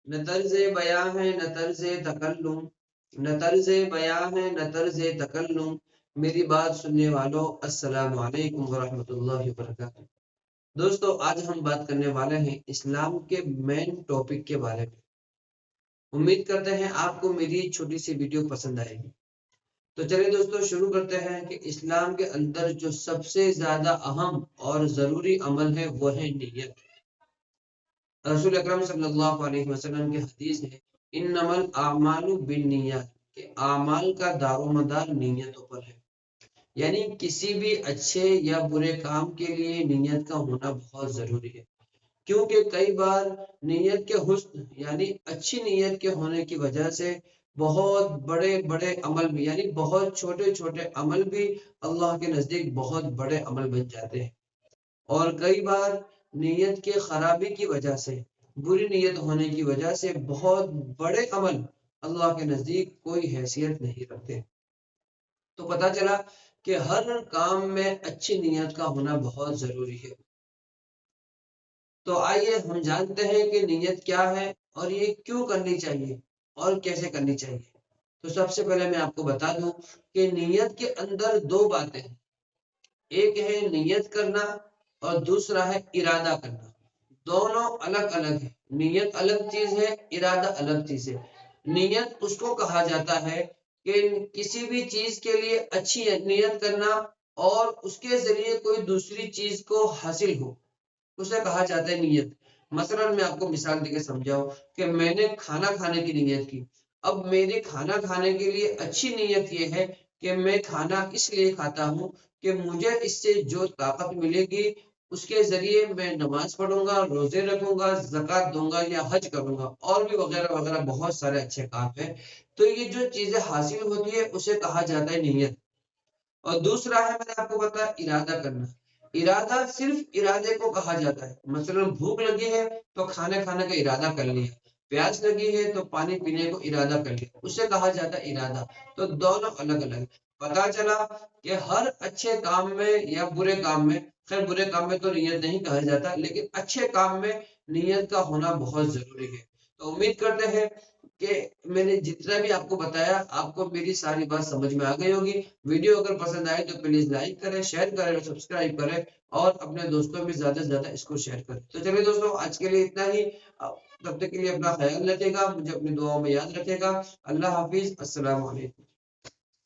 نہ طرز بیاں ہے نہ طرز تکلم، نہ طرز بیاں ہے نہ طرز تکلم۔ میری بات سننے والوں السلام علیکم ورحمۃ اللہ وبرکاتہ۔ دوستو آج ہم بات کرنے والے ہیں اسلام کے مین ٹاپک کے بارے میں۔ امید کرتے ہیں آپ کو میری چھوٹی سی ویڈیو پسند آئے گی۔ تو چلیے دوستو شروع کرتے ہیں کہ اسلام کے اندر جو سب سے زیادہ اہم اور ضروری عمل ہے وہ ہے نیت۔ رسول اکرم صلی اللہ علیہ وسلم کی حدیث ہے انما الاعمال بالنیات، کہ اعمال کا دار و مدار نیتوں پر ہے۔ یعنی کسی بھی اچھے یا برے کام کے لیے نیت کا ہونا بہت ضروری ہے، کیونکہ کئی بار نیت کے حسن یعنی اچھی نیت کے ہونے کی وجہ سے بہت بڑے بڑے عمل بھی یعنی بہت چھوٹے چھوٹے عمل بھی اللہ کے نزدیک بہت بڑے عمل بن جاتے ہیں، اور کئی بار نیت کے خرابی کی وجہ سے، بری نیت ہونے کی وجہ سے بہت بڑے عمل اللہ کے نزدیک کوئی حیثیت نہیں رکھتے۔ تو پتہ چلا کہ ہر کام میں اچھی نیت کا ہونا بہت ضروری ہے۔ تو آئیے ہم جانتے ہیں کہ نیت کیا ہے اور یہ کیوں کرنی چاہیے اور کیسے کرنی چاہیے۔ تو سب سے پہلے میں آپ کو بتا دوں کہ نیت کے اندر دو باتیں ہیں، ایک ہے نیت کرنا اور دوسرا ہے ارادہ کرنا۔ دونوں الگ الگ ہیں، نیت الگ چیز ہے، ارادہ الگ چیز ہے۔ نیت اس کو کہا جاتا ہے کہ کسی بھی چیز کے لیے اچھی نیت کرنا اور اس کے ذریعے کوئی دوسری چیز کو حاصل ہو، اسے کہا جاتا ہے نیت۔ مثلا میں آپ کو مثال دے کے سمجھاؤں کہ میں نے کھانا کھانے کی نیت کی، اب میرے کھانا کھانے کے لیے اچھی نیت یہ ہے کہ میں کھانا اس لیے کھاتا ہوں کہ مجھے اس سے جو طاقت ملے گی اس کے ذریعے میں نماز پڑھوں گا، روزے رکھوں گا، زکوٰۃ دوں گا یا حج کروں گا، اور بھی وغیرہ وغیرہ بہت سارے اچھے کام ہیں۔ تو یہ جو چیزیں حاصل ہوتی ہے اسے کہا جاتا ہے نیت۔ اور دوسرا ہے میں نے آپ کو بتایا ارادہ کرنا۔ ارادہ صرف ارادے کو کہا جاتا ہے، مثلا بھوک لگی ہے تو کھانے کھانے کا ارادہ کر لیا، پیاس لگی ہے تو پانی پینے کو ارادہ کر لیا، اسے کہا جاتا ہے ارادہ۔ تو دونوں الگ الگ۔ پتا چلا کہ ہر اچھے کام میں یا برے کام میں، خیر برے کام میں تو نیت نہیں کہا جاتا، لیکن اچھے کام میں نیت کا ہونا بہت ضروری ہے۔ تو امید کرتے ہیں کہ میں نے جتنا بھی آپ کو بتایا آپ کو میری ساری بات سمجھ میں آ گئی ہوگی۔ ویڈیو اگر پسند آئے تو پلیز لائک کریں، شیئر کریں اور سبسکرائب کریں، اور اپنے دوستوں میں زیادہ سے زیادہ اس کو شیئر کریں۔ تو چلیے دوستوں آج کے لیے اتنا ہی، تب تک کے لیے اپنا خیال رکھے گا، مجھے اپنی دعاؤں میں یاد رکھے گا۔ اللہ حافظ، السلام علیکم۔